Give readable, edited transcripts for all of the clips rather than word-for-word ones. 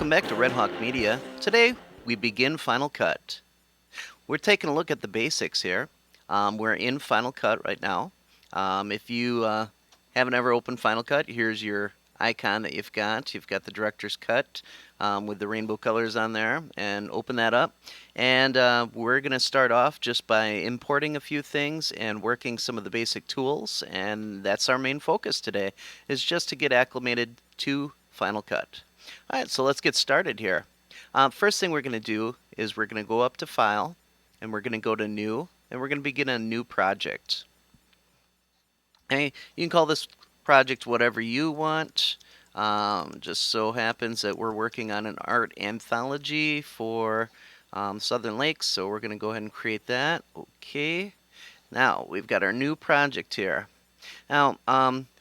Welcome back to Red Hawk Media. Today we begin Final Cut. We're taking a look at the basics here. We're in Final Cut right now. If you haven't ever opened Final Cut, here's your icon that you've got. You've got the director's cut with the rainbow colors on there, and open that up. And we're going to start off just by importing a few things and working some of the basic tools, and that's our main focus today, is just to get acclimated to Final Cut. All right, so let's get started here. First thing we're going to do is we're going to go up to File, and we're going to go to New, and we're going to begin a new project. Okay, you can call this project whatever you want. Just so happens that we're working on an art anthology for Southern Lakes, so we're going to go ahead and create that. Okay, now we've got our new project here. Now,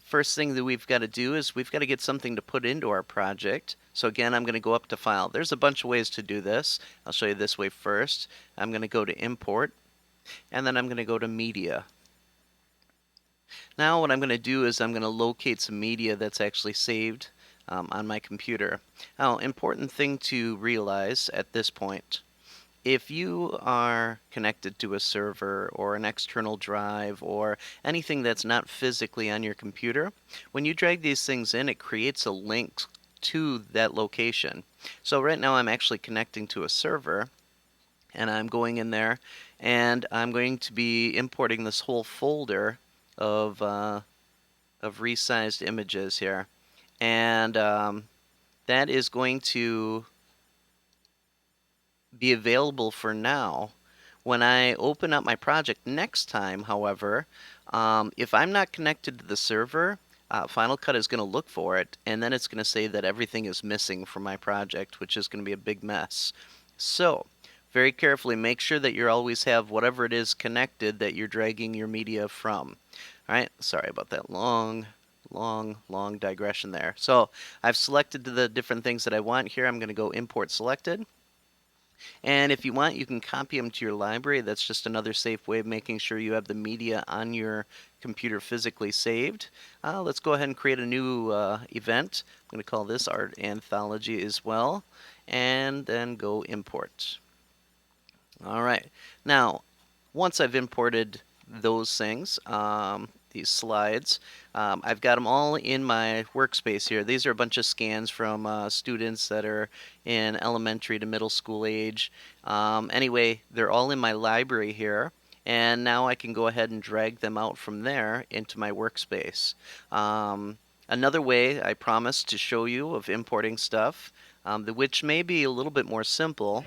first thing that we've got to do is we've got to get something to put into our project. So again, I'm going to go up to File. There's a bunch of ways to do this. I'll show you this way first. I'm going to go to Import, and then I'm going to go to Media. Now what I'm going to do is I'm going to locate some media that's actually saved on my computer. Now, important thing to realize at this point, if you are connected to a server or an external drive or anything that's not physically on your computer, when you drag these things in, it creates a link to that location. So right now I'm actually connecting to a server, and I'm going in there and I'm going to be importing this whole folder of resized images here, and that is going to be available for now. When I open up my project next time, however, if I'm not connected to the server, Final Cut is going to look for it, and then it's going to say that everything is missing from my project, which is going to be a big mess. So, very carefully make sure that you always have whatever it is connected that you're dragging your media from. Alright, sorry about that long digression there. So, I've selected the different things that I want here. I'm going to go Import Selected. And if you want, you can copy them to your library. That's just another safe way of making sure you have the media on your computer physically saved. Let's go ahead and create a new event. I'm going to call this Art Anthology as well, and then go Import. Alright, now once I've imported those things, these slides, I've got them all in my workspace here. These are a bunch of scans from students that are in elementary to middle school age. Anyway, they're all in my library here, and now I can go ahead and drag them out from there into my workspace. Another way I promised to show you of importing stuff, which may be a little bit more simple,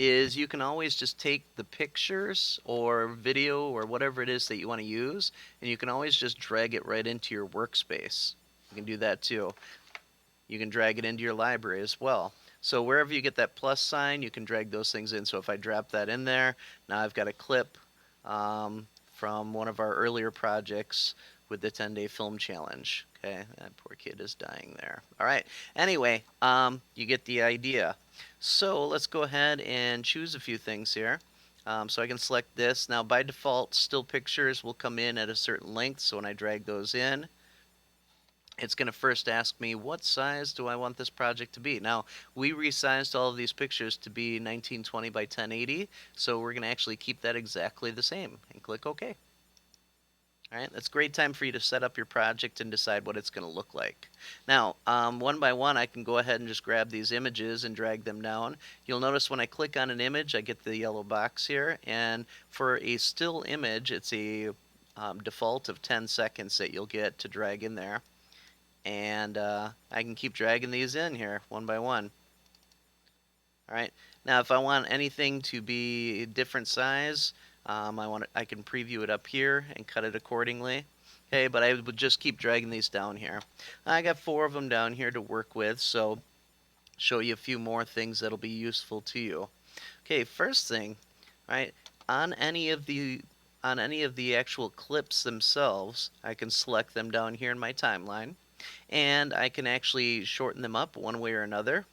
is you can always just take the pictures or video or whatever it is that you want to use, and you can always just drag it right into your workspace. You can do that too. You can drag it into your library as well. So wherever you get that plus sign, you can drag those things in. So if I drop that in there, now I've got a clip from one of our earlier projects with the 10-day film challenge. Okay, that poor kid is dying there. All right, anyway, you get the idea. So let's go ahead and choose a few things here. So I can select this. Now by default, still pictures will come in at a certain length, so when I drag those in, it's going to first ask me what size do I want this project to be. Now, we resized all of these pictures to be 1920 by 1080, so we're going to actually keep that exactly the same, and click OK. Alright, that's a great time for you to set up your project and decide what it's going to look like. Now, one by one, I can go ahead and just grab these images and drag them down. You'll notice when I click on an image, I get the yellow box here, and for a still image, it's a default of 10 seconds that you'll get to drag in there. And I can keep dragging these in here, one by one. Alright, now if I want anything to be a different size, I can preview it up here and cut it accordingly. Okay, but I would just keep dragging these down here. I got 4 of them down here to work with, so show you a few more things that'll be useful to you. Okay, first thing, right, on any of the actual clips themselves, I can select them down here in my timeline, and I can actually shorten them up one way or another,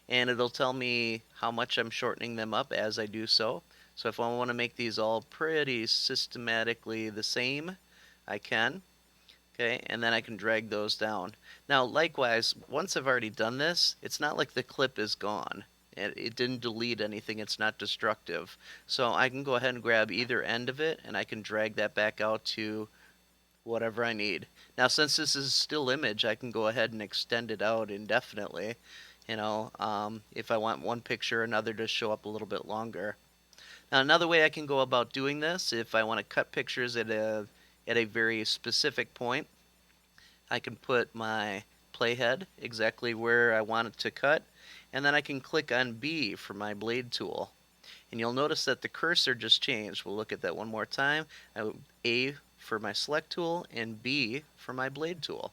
and it'll tell me how much I'm shortening them up as I do so. So if I want to make these all pretty systematically the same, I can. Okay, and then I can drag those down. Now, likewise, once I've already done this, it's not like the clip is gone. It didn't delete anything, it's not destructive. So I can go ahead and grab either end of it and I can drag that back out to whatever I need. Now, since this is still image, I can go ahead and extend it out indefinitely. If I want one picture or another to show up a little bit longer. Now, another way I can go about doing this, if I want to cut pictures at a very specific point, I can put my playhead exactly where I want it to cut, and then I can click on B for my blade tool. And you'll notice that the cursor just changed. We'll look at that one more time. A for my select tool and B for my blade tool.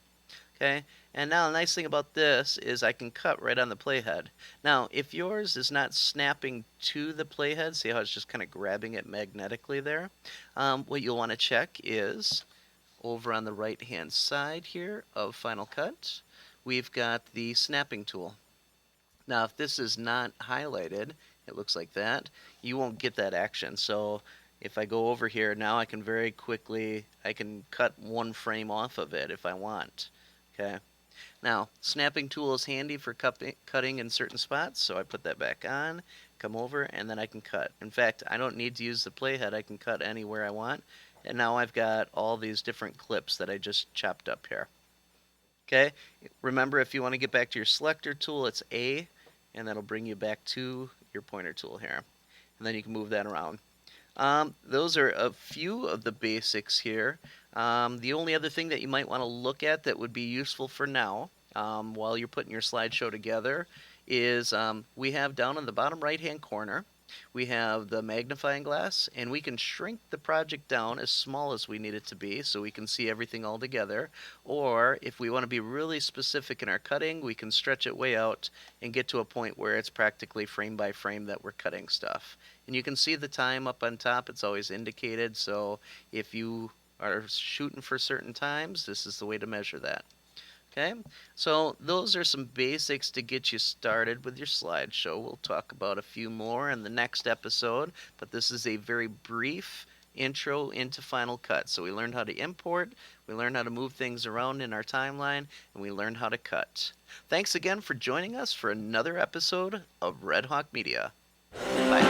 Okay, and now the nice thing about this is I can cut right on the playhead. Now, if yours is not snapping to the playhead, see how it's just kind of grabbing it magnetically there? What you'll want to check is over on the right hand side here of Final Cut, we've got the snapping tool. Now, if this is not highlighted, it looks like that, you won't get that action. So if I go over here, now I can very quickly, I can cut one frame off of it if I want. Okay. Now, snapping tool is handy for cutting in certain spots, so I put that back on, come over, and then I can cut. In fact, I don't need to use the playhead, I can cut anywhere I want. And now I've got all these different clips that I just chopped up here. Okay, remember if you want to get back to your selector tool, it's A, and that'll bring you back to your pointer tool here. And then you can move that around. Those are a few of the basics here. The only other thing that you might want to look at that would be useful for now, while you're putting your slideshow together, is we have down in the bottom right hand corner, we have the magnifying glass, and we can shrink the project down as small as we need it to be so we can see everything all together. Or if we want to be really specific in our cutting, we can stretch it way out and get to a point where it's practically frame by frame that we're cutting stuff. And you can see the time up on top, it's always indicated, so if you are shooting for certain times, this is the way to measure that. Okay, so those are some basics to get you started with your slideshow. We'll talk about a few more in the next episode, but this is a very brief intro into Final Cut. So we learned how to import, we learned how to move things around in our timeline, and we learned how to cut. Thanks again for joining us for another episode of Red Hawk Media. Bye.